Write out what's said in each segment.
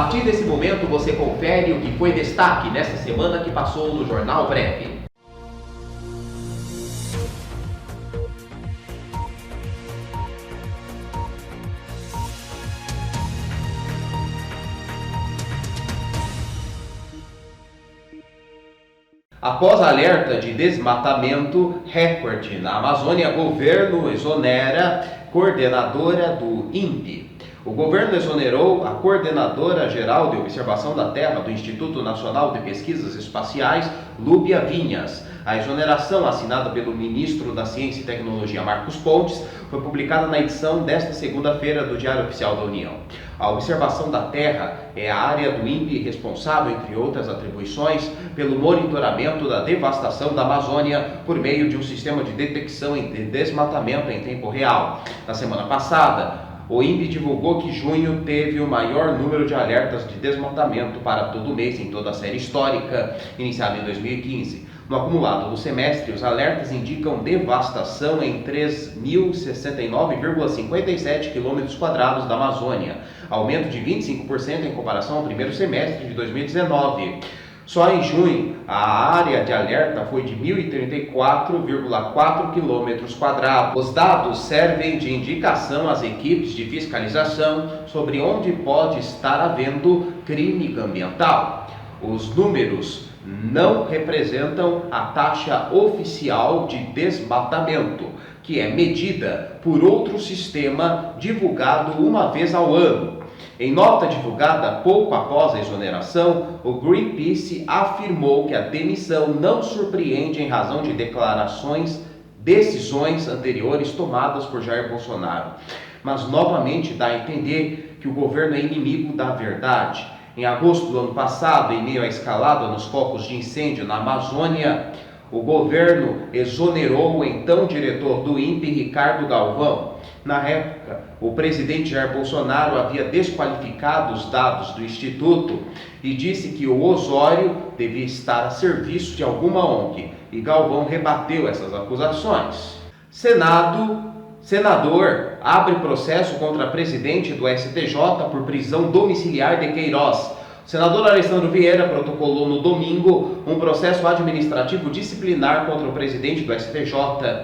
partir desse momento você confere o que foi destaque nesta semana que passou no Jornal Breve. Após alerta de desmatamento recorde na Amazônia, governo exonera coordenadora do INPE. O governo exonerou a coordenadora geral de observação da Terra do Instituto Nacional de Pesquisas Espaciais, Lúbia Vinhas. A exoneração, assinada pelo ministro da Ciência e Tecnologia, Marcos Pontes, foi publicada na edição desta segunda-feira do Diário Oficial da União. A observação da Terra é a área do INPE responsável, entre outras atribuições, pelo monitoramento da devastação da Amazônia por meio de um sistema de detecção e de desmatamento em tempo real. Na semana passada, o INPE divulgou que junho teve o maior número de alertas de desmatamento para todo mês em toda a série histórica, iniciada em 2015. No acumulado do semestre, os alertas indicam devastação em 3.069,57 km² da Amazônia, aumento de 25% em comparação ao primeiro semestre de 2019. Só em junho, a área de alerta foi de 1.034,4 km². Os dados servem de indicação às equipes de fiscalização sobre onde pode estar havendo crime ambiental. Os números não representam a taxa oficial de desmatamento, que é medida por outro sistema divulgado uma vez ao ano. Em nota divulgada pouco após a exoneração, o Greenpeace afirmou que a demissão não surpreende em razão de decisões anteriores tomadas por Jair Bolsonaro, mas novamente dá a entender que o governo é inimigo da verdade. Em agosto do ano passado, em meio à escalada nos focos de incêndio na Amazônia, o governo exonerou o então diretor do INPE, Ricardo Galvão. Na época, o presidente Jair Bolsonaro havia desqualificado os dados do Instituto e disse que o Osório devia estar a serviço de alguma ONG, e Galvão rebateu essas acusações. Senador abre processo contra presidente do STJ por prisão domiciliar de Queiroz. O senador Alessandro Vieira protocolou no domingo um processo administrativo disciplinar contra o presidente do STJ,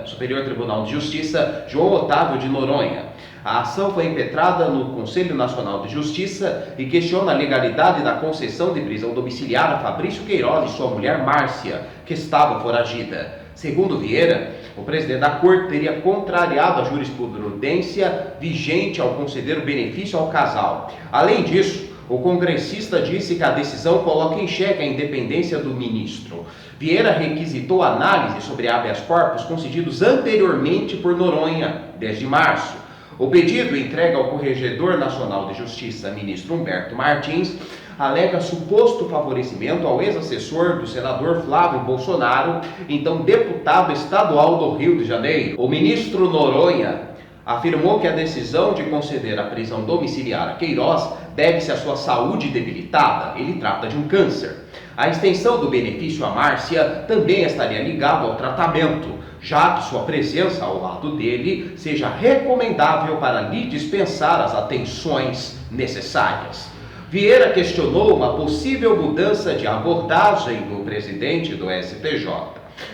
Superior Tribunal de Justiça, João Otávio de Noronha. A ação foi impetrada no Conselho Nacional de Justiça e questiona a legalidade da concessão de prisão domiciliar a Fabrício Queiroz e sua mulher Márcia, que estava foragida. Segundo Vieira, o presidente da Corte teria contrariado a jurisprudência vigente ao conceder o benefício ao casal. Além disso, o congressista disse que a decisão coloca em xeque a independência do ministro. Vieira requisitou análise sobre habeas corpus concedidos anteriormente por Noronha, desde março. O pedido entregue ao Corregedor Nacional de Justiça, ministro Humberto Martins, alega suposto favorecimento ao ex-assessor do senador Flávio Bolsonaro, então deputado estadual do Rio de Janeiro. O ministro Noronha afirmou que a decisão de conceder a prisão domiciliar a Queiroz deve-se à sua saúde debilitada. Ele trata de um câncer. A extensão do benefício a Márcia também estaria ligada ao tratamento, já que sua presença ao lado dele seja recomendável para lhe dispensar as atenções necessárias. Vieira questionou uma possível mudança de abordagem do presidente do STJ.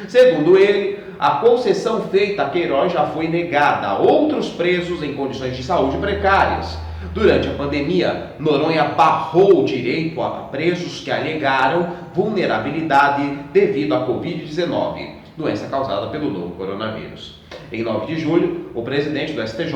Segundo ele, a concessão feita a Queiroz já foi negada a outros presos em condições de saúde precárias. Durante a pandemia, Noronha barrou o direito a presos que alegaram vulnerabilidade devido à Covid-19, doença causada pelo novo coronavírus. Em 9 de julho, o presidente do STJ,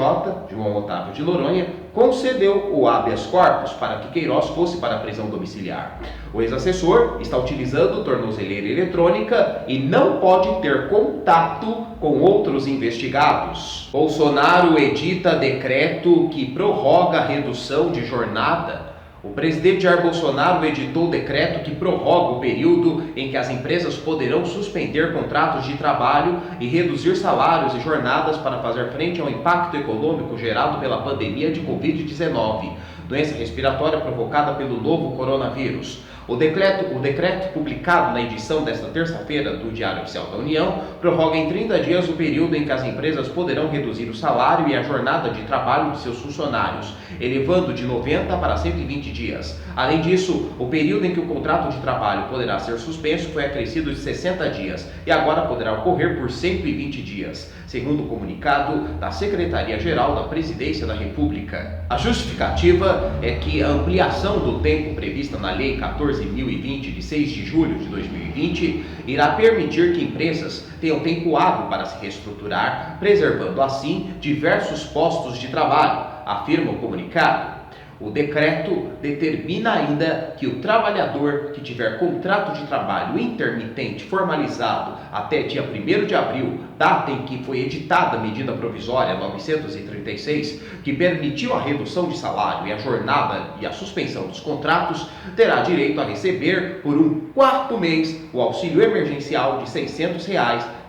João Otávio de Noronha, concedeu o habeas corpus para que Queiroz fosse para a prisão domiciliar. O ex-assessor está utilizando tornozeleira eletrônica e não pode ter contato com outros investigados. Bolsonaro edita decreto que prorroga a redução de jornada. O presidente Jair Bolsonaro editou o decreto que prorroga o período em que as empresas poderão suspender contratos de trabalho e reduzir salários e jornadas para fazer frente ao impacto econômico gerado pela pandemia de Covid-19, doença respiratória provocada pelo novo coronavírus. O decreto publicado na edição desta terça-feira do Diário Oficial da União prorroga em 30 dias o período em que as empresas poderão reduzir o salário e a jornada de trabalho de seus funcionários, elevando de 90 para 120 dias. Além disso, o período em que o contrato de trabalho poderá ser suspenso foi acrescido de 60 dias e agora poderá ocorrer por 120 dias, segundo o comunicado da Secretaria-Geral da Presidência da República. A justificativa é que a ampliação do tempo prevista na Lei 14.020, de 6 de julho de 2020, irá permitir que empresas tenham tempo hábil para se reestruturar, preservando assim diversos postos de trabalho, afirma o comunicado. O decreto determina ainda que o trabalhador que tiver contrato de trabalho intermitente formalizado até dia 1º de abril, data em que foi editada a medida provisória 936, que permitiu a redução de salário e a jornada e a suspensão dos contratos, terá direito a receber por um quarto mês o auxílio emergencial de R$ 600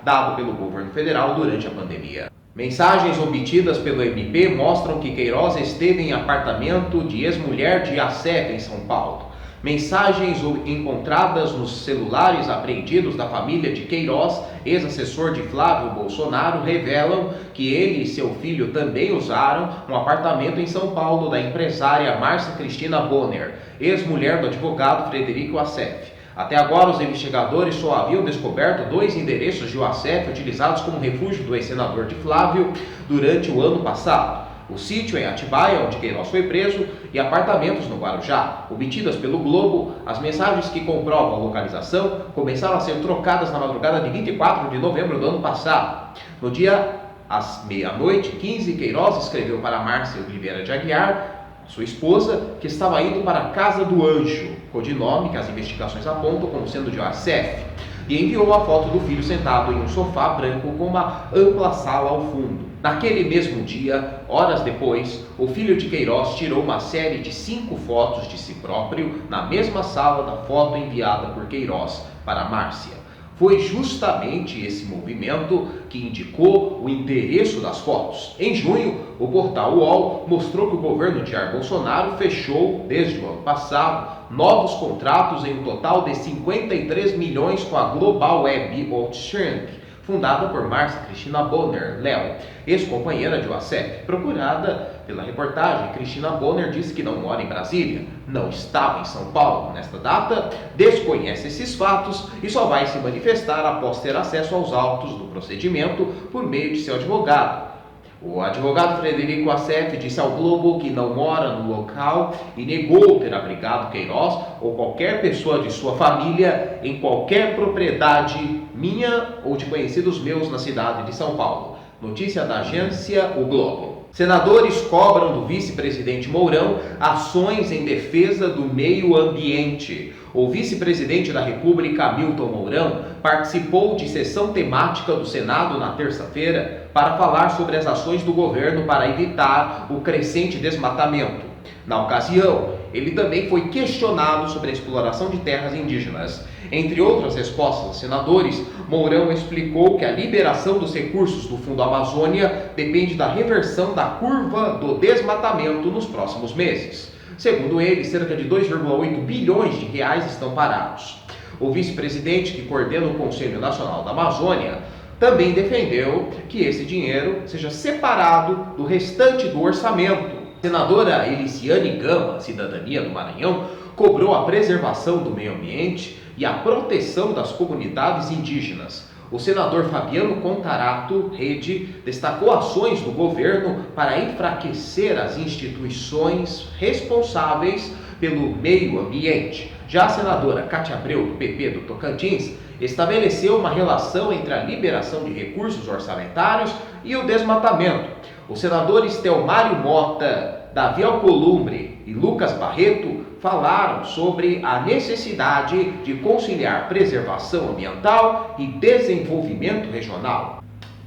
dado pelo governo federal durante a pandemia. Mensagens obtidas pelo MP mostram que Queiroz esteve em apartamento de ex-mulher de Assef, em São Paulo. Mensagens encontradas nos celulares apreendidos da família de Queiroz, ex-assessor de Flávio Bolsonaro, revelam que ele e seu filho também usaram um apartamento em São Paulo da empresária Márcia Cristina Bonner, ex-mulher do advogado Frederico Assef. Até agora, os investigadores só haviam descoberto 2 endereços de Assef utilizados como refúgio do ex-senador de Flávio durante o ano passado. O sítio em Atibaia, onde Queiroz foi preso, e apartamentos no Guarujá. Obtidas pelo Globo, as mensagens que comprovam a localização começaram a ser trocadas na madrugada de 24 de novembro do ano passado. No dia às meia-noite 15, Queiroz escreveu para Márcia Oliveira de Aguiar, sua esposa, que estava indo para a Casa do Anjo, codinome que as investigações apontam como sendo de Assef, e enviou a foto do filho sentado em um sofá branco com uma ampla sala ao fundo. Naquele mesmo dia, horas depois, o filho de Queiroz tirou uma série de 5 fotos de si próprio na mesma sala da foto enviada por Queiroz para Márcia. Foi justamente esse movimento que indicou o endereço das fotos. Em junho, o portal UOL mostrou que o governo de Jair Bolsonaro fechou, desde o ano passado, novos contratos em um total de 53 milhões com a Global Web Outstream, fundada por Márcia Cristina Bonner, Léo, ex-companheira de Assef. Procurada pela reportagem, Cristina Bonner disse que não mora em Brasília, não estava em São Paulo nesta data, desconhece esses fatos e só vai se manifestar após ter acesso aos autos do procedimento por meio de seu advogado. O advogado Frederico Assef disse ao Globo que não mora no local e negou ter abrigado Queiroz ou qualquer pessoa de sua família em qualquer propriedade minha ou de conhecidos meus na cidade de São Paulo. Notícia da agência O Globo. Senadores cobram do vice-presidente Mourão ações em defesa do meio ambiente. O vice-presidente da República, Hamilton Mourão, participou de sessão temática do Senado na terça-feira para falar sobre as ações do governo para evitar o crescente desmatamento. Na ocasião, ele também foi questionado sobre a exploração de terras indígenas. Entre outras respostas aos senadores, Mourão explicou que a liberação dos recursos do Fundo Amazônia depende da reversão da curva do desmatamento nos próximos meses. Segundo ele, cerca de 2,8 bilhões de reais estão parados. O vice-presidente, que coordena o Conselho Nacional da Amazônia, também defendeu que esse dinheiro seja separado do restante do orçamento. A senadora Eliciane Gama, Cidadania do Maranhão, cobrou a preservação do meio ambiente e a proteção das comunidades indígenas. O senador Fabiano Contarato, Rede, destacou ações do governo para enfraquecer as instituições responsáveis pelo meio ambiente. Já a senadora Cátia Abreu, do PP do Tocantins, estabeleceu uma relação entre a liberação de recursos orçamentários e o desmatamento. Os senadores Telmário Mota, Davi Alcolumbre e Lucas Barreto falaram sobre a necessidade de conciliar preservação ambiental e desenvolvimento regional.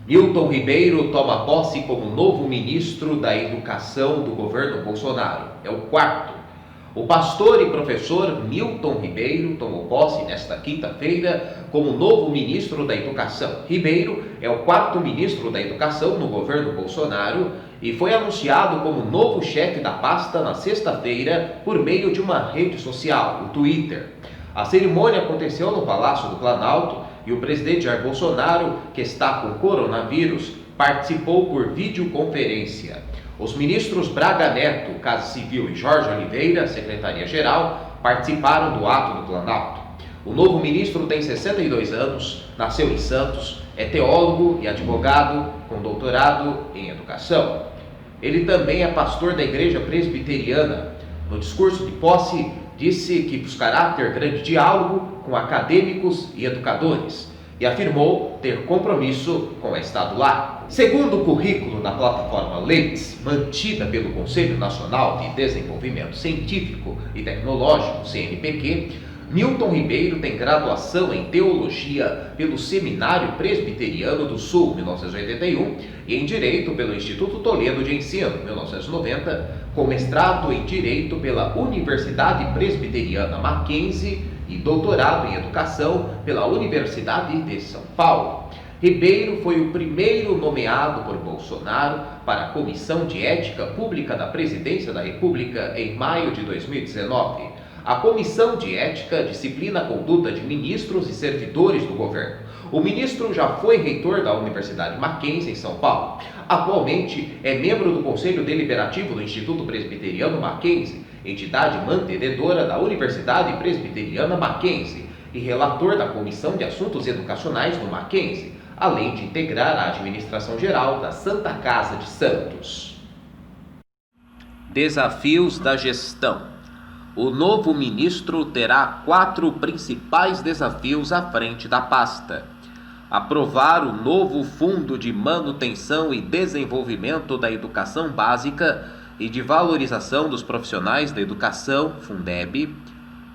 Milton Ribeiro toma posse como novo ministro da Educação do governo Bolsonaro. É o 4º. O pastor e professor Milton Ribeiro tomou posse nesta quinta-feira como novo ministro da Educação. Ribeiro é o 4º ministro da Educação no governo Bolsonaro e foi anunciado como novo chefe da pasta na sexta-feira por meio de uma rede social, o Twitter. A cerimônia aconteceu no Palácio do Planalto e o presidente Jair Bolsonaro, que está com coronavírus, participou por videoconferência. Os ministros Braga Neto, Casa Civil, e Jorge Oliveira, Secretaria-Geral, participaram do ato do Planalto. O novo ministro tem 62 anos, nasceu em Santos, é teólogo e advogado com doutorado em educação. Ele também é pastor da Igreja Presbiteriana. No discurso de posse, disse que buscará ter grande diálogo com acadêmicos e educadores e afirmou ter compromisso com o Estado laico. Segundo o currículo da plataforma Leits, mantida pelo Conselho Nacional de Desenvolvimento Científico e Tecnológico, CNPq, Milton Ribeiro tem graduação em Teologia pelo Seminário Presbiteriano do Sul, 1981, e em Direito pelo Instituto Toledo de Ensino, 1990, com mestrado em Direito pela Universidade Presbiteriana Mackenzie e doutorado em Educação pela Universidade de São Paulo. Ribeiro foi o primeiro nomeado por Bolsonaro para a Comissão de Ética Pública da Presidência da República em maio de 2019. A Comissão de Ética disciplina a conduta de ministros e servidores do governo. O ministro já foi reitor da Universidade Mackenzie, em São Paulo. Atualmente é membro do Conselho Deliberativo do Instituto Presbiteriano Mackenzie, entidade mantenedora da Universidade Presbiteriana Mackenzie, e relator da Comissão de Assuntos Educacionais do Mackenzie, além de integrar a administração geral da Santa Casa de Santos. Desafios da gestão. O novo ministro terá 4 principais desafios à frente da pasta: aprovar o novo Fundo de Manutenção e Desenvolvimento da Educação Básica e de Valorização dos Profissionais da Educação, Fundeb,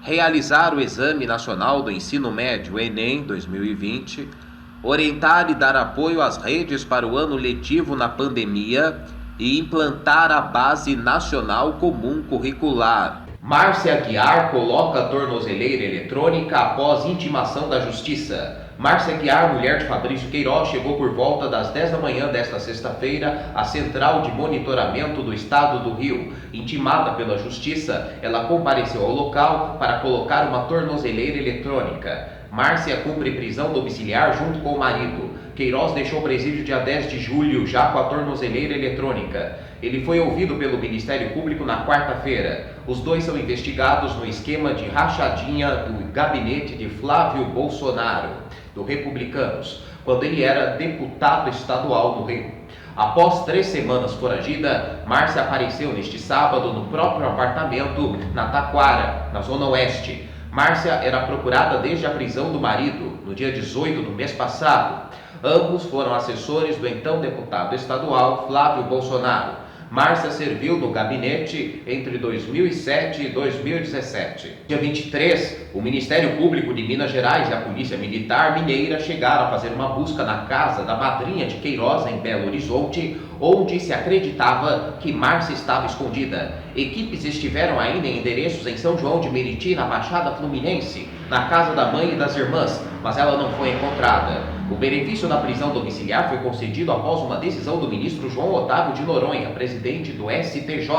realizar o Exame Nacional do Ensino Médio, Enem 2020, orientar e dar apoio às redes para o ano letivo na pandemia e implantar a Base Nacional Comum Curricular. Márcia Aguiar coloca a tornozeleira eletrônica após intimação da Justiça. Márcia Aguiar, mulher de Fabrício Queiroz, chegou por volta das 10 da manhã desta sexta-feira à Central de Monitoramento do Estado do Rio. Intimada pela Justiça, ela compareceu ao local para colocar uma tornozeleira eletrônica. Márcia cumpre prisão domiciliar junto com o marido. Queiroz deixou o presídio dia 10 de julho, já com a tornozeleira eletrônica. Ele foi ouvido pelo Ministério Público na quarta-feira. Os dois são investigados no esquema de rachadinha do gabinete de Flávio Bolsonaro, do Republicanos, quando ele era deputado estadual no Rio. Após 3 semanas foragida, Márcia apareceu neste sábado no próprio apartamento na Taquara, na Zona Oeste. Márcia era procurada desde a prisão do marido, no dia 18 do mês passado. Ambos foram assessores do então deputado estadual Flávio Bolsonaro. Márcia serviu no gabinete entre 2007 e 2017. Dia 23, o Ministério Público de Minas Gerais e a Polícia Militar Mineira chegaram a fazer uma busca na casa da madrinha de Queiroz, em Belo Horizonte, onde se acreditava que Márcia estava escondida. Equipes estiveram ainda em endereços em São João de Meriti, na Baixada Fluminense, na casa da mãe e das irmãs, mas ela não foi encontrada. O benefício da prisão domiciliar foi concedido após uma decisão do ministro João Otávio de Noronha, presidente do STJ,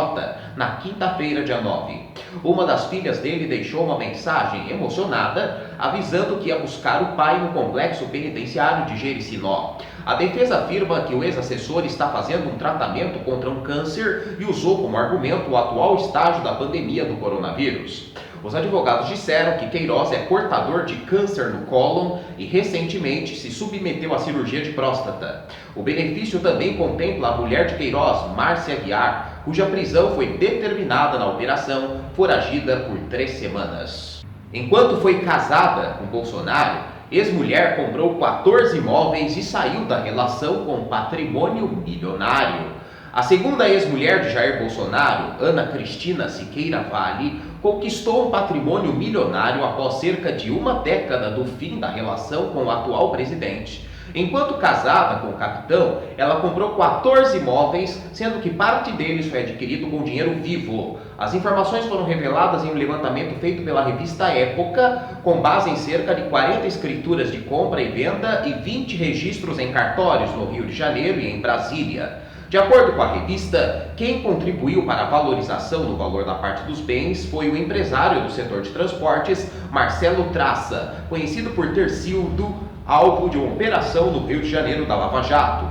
na quinta-feira, dia 9. Uma das filhas dele deixou uma mensagem emocionada, avisando que ia buscar o pai no complexo penitenciário de Jericinó. A defesa afirma que o ex-assessor está fazendo um tratamento contra um câncer e usou como argumento o atual estágio da pandemia do coronavírus. Os advogados disseram que Queiroz é portador de câncer no cólon e recentemente se submeteu à cirurgia de próstata. O benefício também contempla a mulher de Queiroz, Márcia Aguiar, cuja prisão foi determinada na operação, foragida por 3 semanas. Enquanto foi casada com Bolsonaro, ex-mulher comprou 14 imóveis e saiu da relação com patrimônio milionário. A segunda ex-mulher de Jair Bolsonaro, Ana Cristina Siqueira Vale, conquistou um patrimônio milionário após cerca de uma década do fim da relação com o atual presidente. Enquanto casada com o capitão, ela comprou 14 imóveis, sendo que parte deles foi adquirido com dinheiro vivo. As informações foram reveladas em um levantamento feito pela revista Época, com base em cerca de 40 escrituras de compra e venda e 20 registros em cartórios no Rio de Janeiro e em Brasília. De acordo com a revista, quem contribuiu para a valorização do valor da parte dos bens foi o empresário do setor de transportes, Marcelo Traça, conhecido por ter sido alvo de uma operação no Rio de Janeiro da Lava Jato.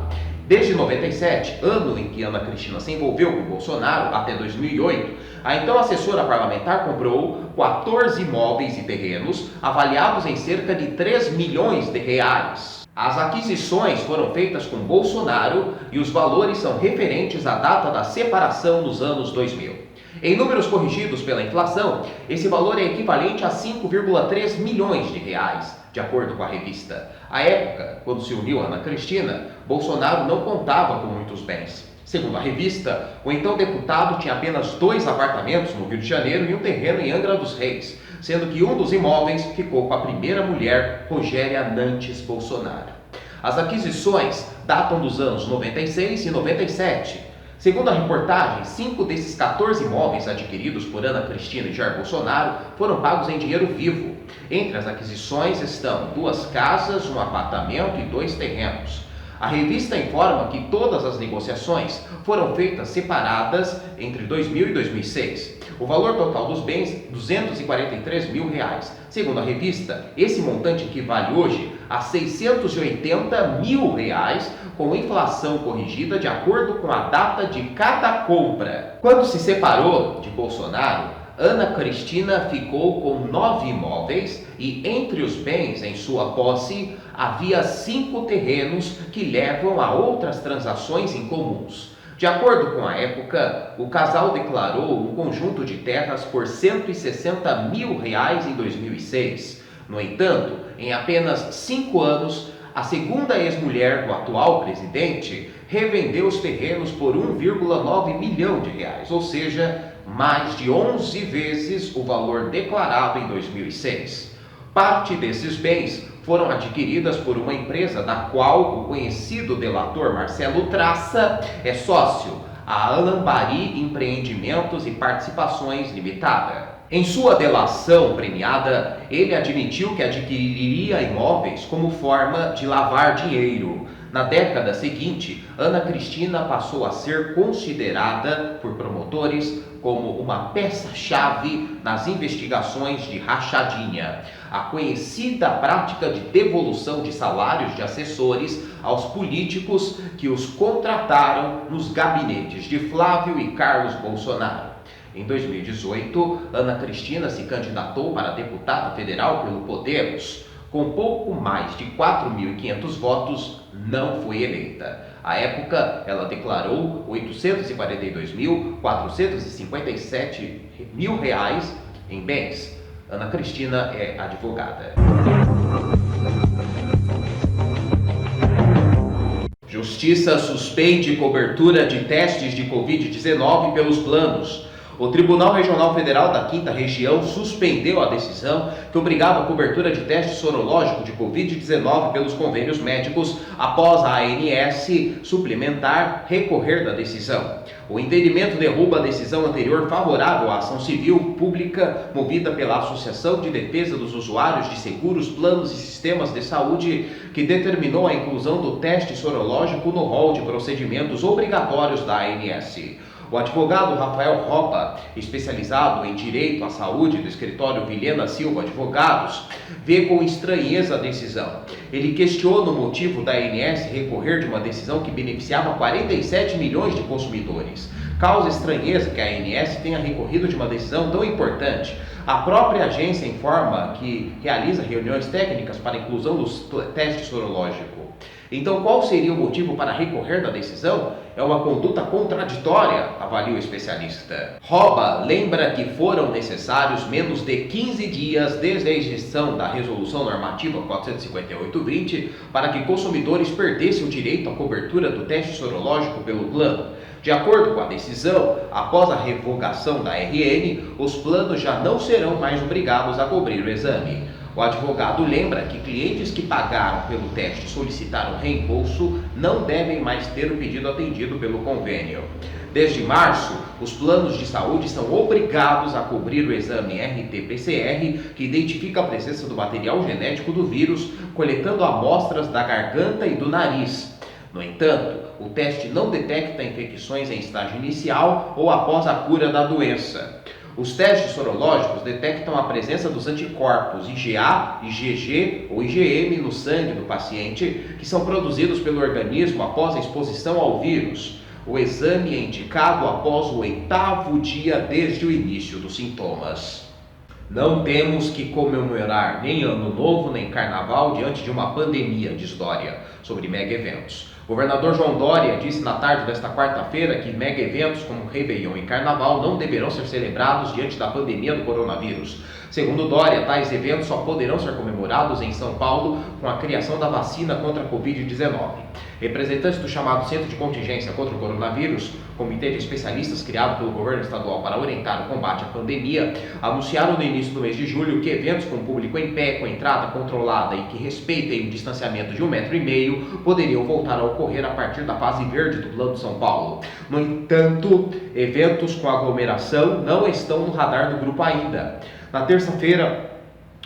Desde 97, ano em que Ana Cristina se envolveu com Bolsonaro, até 2008, a então assessora parlamentar comprou 14 imóveis e terrenos avaliados em cerca de 3 milhões de reais. As aquisições foram feitas com Bolsonaro e os valores são referentes à data da separação nos anos 2000. Em números corrigidos pela inflação, esse valor é equivalente a 5,3 milhões de reais, de acordo com a revista. À época, quando se uniu a Ana Cristina, Bolsonaro não contava com muitos bens. Segundo a revista, o então deputado tinha apenas 2 apartamentos no Rio de Janeiro e um terreno em Angra dos Reis, sendo que um dos imóveis ficou com a primeira mulher, Rogéria Nantes Bolsonaro. As aquisições datam dos anos 96 e 97. Segundo a reportagem, 5 desses 14 imóveis adquiridos por Ana Cristina e Jair Bolsonaro foram pagos em dinheiro vivo. Entre as aquisições estão 2 casas, um apartamento e 2 terrenos. A revista informa que todas as negociações foram feitas separadas entre 2000 e 2006. O valor total dos bens, R$ 243 mil. Segundo a revista, esse montante equivale hoje a R$ 680 mil, com inflação corrigida de acordo com a data de cada compra. Quando se separou de Bolsonaro, Ana Cristina ficou com 9 imóveis e entre os bens em sua posse havia 5 terrenos que levam a outras transações incomuns. De acordo com a época, o casal declarou um conjunto de terras por R$ 160 mil em 2006. No entanto, em apenas 5 anos, a segunda ex-mulher do atual presidente revendeu os terrenos por 1,9 milhão de reais, ou seja, mais de 11 vezes o valor declarado em 2006. Parte desses bens foram adquiridas por uma empresa da qual o conhecido delator Marcelo Traça é sócio, a Alambari Empreendimentos e Participações Limitada. Em sua delação premiada, ele admitiu que adquiriria imóveis como forma de lavar dinheiro. Na década seguinte, Ana Cristina passou a ser considerada por promotores como uma peça-chave nas investigações de rachadinha, a conhecida prática de devolução de salários de assessores aos políticos que os contrataram nos gabinetes de Flávio e Carlos Bolsonaro. Em 2018, Ana Cristina se candidatou para deputada federal pelo Podemos. Com pouco mais de 4.500 votos, não foi eleita. À época, ela declarou R$ 842.457 mil em bens. Ana Cristina é advogada. Justiça suspende cobertura de testes de Covid-19 pelos planos. O Tribunal Regional Federal da 5ª Região suspendeu a decisão que obrigava a cobertura de teste sorológico de Covid-19 pelos convênios médicos após a ANS suplementar recorrer da decisão. O entendimento derruba a decisão anterior favorável à ação civil pública movida pela Associação de Defesa dos Usuários de Seguros, Planos e Sistemas de Saúde, que determinou a inclusão do teste sorológico no rol de procedimentos obrigatórios da ANS. O advogado Rafael Ropa, especializado em direito à saúde do escritório Vilhena Silva Advogados, vê com estranheza a decisão. Ele questiona o motivo da ANS recorrer de uma decisão que beneficiava 47 milhões de consumidores. Causa estranheza que a ANS tenha recorrido de uma decisão tão importante. A própria agência informa que realiza reuniões técnicas para a inclusão dos testes sorológicos. Então, qual seria o motivo para recorrer da decisão? É uma conduta contraditória, avalia o especialista. Roba lembra que foram necessários menos de 15 dias desde a ejeção da Resolução Normativa 458/20 para que consumidores perdessem o direito à cobertura do teste sorológico pelo plano. De acordo com a decisão, após a revogação da RN, os planos já não serão mais obrigados a cobrir o exame. O advogado lembra que clientes que pagaram pelo teste e solicitaram reembolso não devem mais ter o pedido atendido pelo convênio. Desde março, os planos de saúde são obrigados a cobrir o exame RT-PCR, que identifica a presença do material genético do vírus, coletando amostras da garganta e do nariz. No entanto, o teste não detecta infecções em estágio inicial ou após a cura da doença. Os testes sorológicos detectam a presença dos anticorpos IgA, IgG ou IgM no sangue do paciente, que são produzidos pelo organismo após a exposição ao vírus. O exame é indicado após o 8º dia desde o início dos sintomas. Não temos que comemorar nem Ano Novo nem Carnaval diante de uma pandemia, diz Dória, sobre mega eventos. O governador João Dória disse na tarde desta quarta-feira que mega eventos como Réveillon e Carnaval não deverão ser celebrados diante da pandemia do coronavírus. Segundo Dória, tais eventos só poderão ser comemorados em São Paulo com a criação da vacina contra a Covid-19. Representantes do chamado Centro de Contingência contra o Coronavírus, comitê de especialistas criado pelo governo estadual para orientar o combate à pandemia, anunciaram no início do mês de julho que eventos com público em pé, com entrada controlada e que respeitem o distanciamento de 1,5 metro poderiam voltar a ocorrer a partir da fase verde do Plano São Paulo. No entanto, eventos com aglomeração não estão no radar do grupo ainda. Na terça-feira,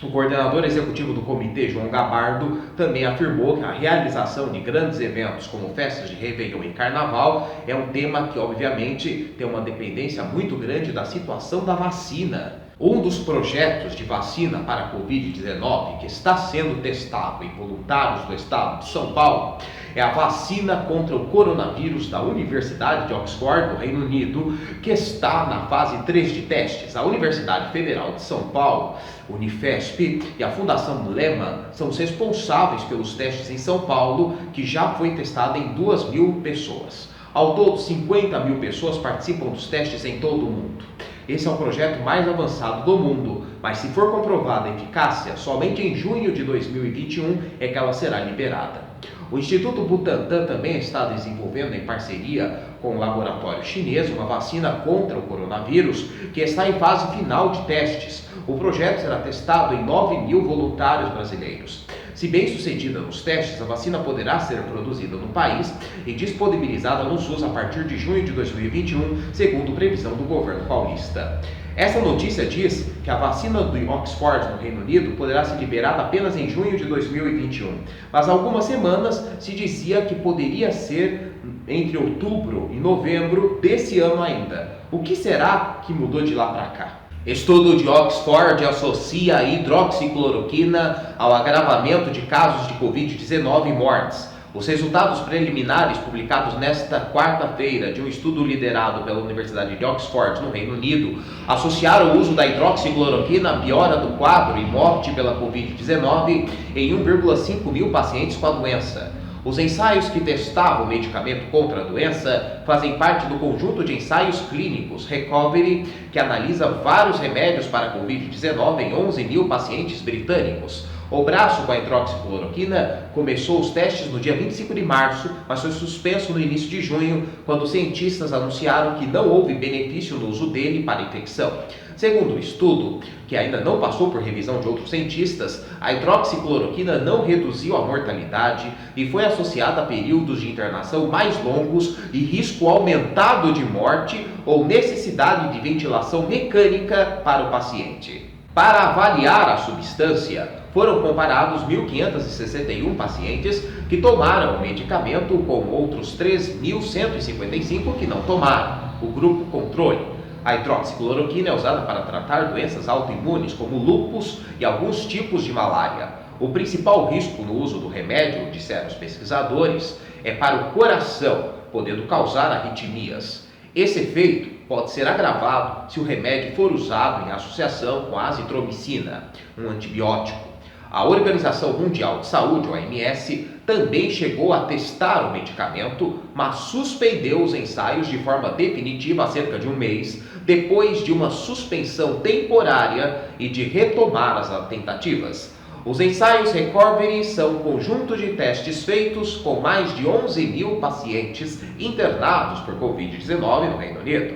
o coordenador executivo do comitê, João Gabardo, também afirmou que a realização de grandes eventos como festas de Réveillon e Carnaval é um tema que, obviamente, tem uma dependência muito grande da situação da vacina. Um dos projetos de vacina para a Covid-19 que está sendo testado em voluntários do estado de São Paulo é a vacina contra o coronavírus da Universidade de Oxford, no Reino Unido, que está na fase 3 de testes. A Universidade Federal de São Paulo, Unifesp, e a Fundação Lehman são os responsáveis pelos testes em São Paulo, que já foi testada em 2.000 pessoas. Ao todo, 50.000 pessoas participam dos testes em todo o mundo. Esse é o projeto mais avançado do mundo, mas se for comprovada a eficácia, somente em junho de 2021 é que ela será liberada. O Instituto Butantan também está desenvolvendo em parceria com o laboratório chinês uma vacina contra o coronavírus que está em fase final de testes. O projeto será testado em 9.000 voluntários brasileiros. Se bem sucedida nos testes, a vacina poderá ser produzida no país e disponibilizada no SUS a partir de junho de 2021, segundo previsão do governo paulista. Essa notícia diz que a vacina do Oxford no Reino Unido poderá ser liberada apenas em junho de 2021, mas há algumas semanas se dizia que poderia ser entre outubro e novembro desse ano ainda. O que será que mudou de lá para cá? Estudo de Oxford associa a hidroxicloroquina ao agravamento de casos de Covid-19 e mortes. Os resultados preliminares publicados nesta quarta-feira de um estudo liderado pela Universidade de Oxford, no Reino Unido, associaram o uso da hidroxicloroquina à piora do quadro e morte pela Covid-19 em 1,5 mil pacientes com a doença. Os ensaios que testavam o medicamento contra a doença fazem parte do conjunto de ensaios clínicos Recovery, que analisa vários remédios para a Covid-19 em 11.000 pacientes britânicos. O braço com a hidroxicloroquina começou os testes no dia 25 de março, mas foi suspenso no início de junho, quando os cientistas anunciaram que não houve benefício no uso dele para a infecção. Segundo o estudo, que ainda não passou por revisão de outros cientistas, a hidroxicloroquina não reduziu a mortalidade e foi associada a períodos de internação mais longos e risco aumentado de morte ou necessidade de ventilação mecânica para o paciente. Para avaliar a substância, foram comparados 1.561 pacientes que tomaram o medicamento com outros 3.155 que não tomaram, o grupo controle. A hidroxicloroquina é usada para tratar doenças autoimunes como lúpus e alguns tipos de malária. O principal risco no uso do remédio, disseram os pesquisadores, é para o coração, podendo causar arritmias. Esse efeito pode ser agravado se o remédio for usado em associação com a azitromicina, um antibiótico. A Organização Mundial de Saúde, OMS, também chegou a testar o medicamento, mas suspendeu os ensaios de forma definitiva há cerca de um mês, depois de uma suspensão temporária e de retomar as tentativas. Os ensaios Recovery são um conjunto de testes feitos com mais de 11.000 pacientes internados por Covid-19 no Reino Unido.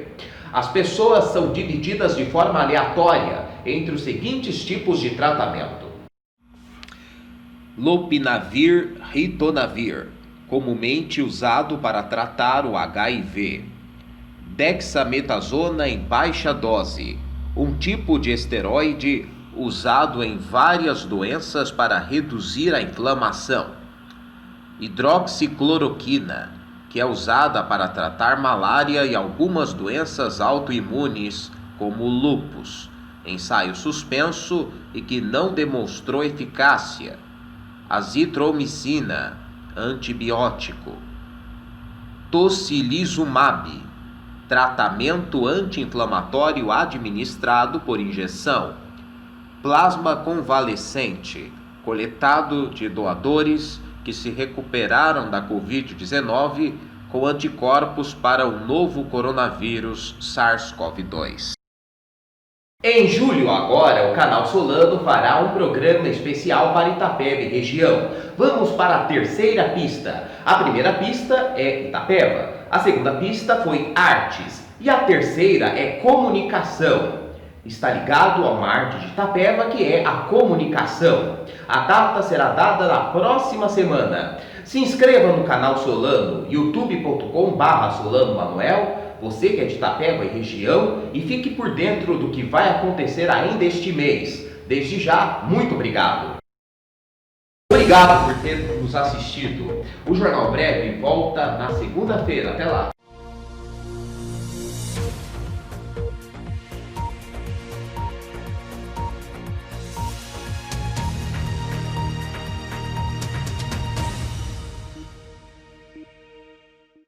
As pessoas são divididas de forma aleatória entre os seguintes tipos de tratamento: Lopinavir, ritonavir, comumente usado para tratar o HIV. Dexametasona em baixa dose, um tipo de esteroide usado em várias doenças para reduzir a inflamação. Hidroxicloroquina, que é usada para tratar malária e algumas doenças autoimunes, como lúpus, ensaio suspenso e que não demonstrou eficácia. Azitromicina, antibiótico. Tocilizumab, tratamento anti-inflamatório administrado por injeção. Plasma convalescente, coletado de doadores que se recuperaram da Covid-19 com anticorpos para o novo coronavírus SARS-CoV-2. Em julho agora, o canal Solano fará um programa especial para Itapeva e região. Vamos para a terceira pista. A primeira pista é Itapeva, a segunda pista foi artes e a terceira é comunicação. Está ligado a uma arte de Itapeva que é a comunicação. A data será dada na próxima semana. Se inscreva no canal Solano, youtube.com/Solano Manuel, você que é de Itapeva e região, e fique por dentro do que vai acontecer ainda este mês. Desde já, muito obrigado. Obrigado por ter nos assistido. O Jornal Breve volta na segunda-feira. Até lá.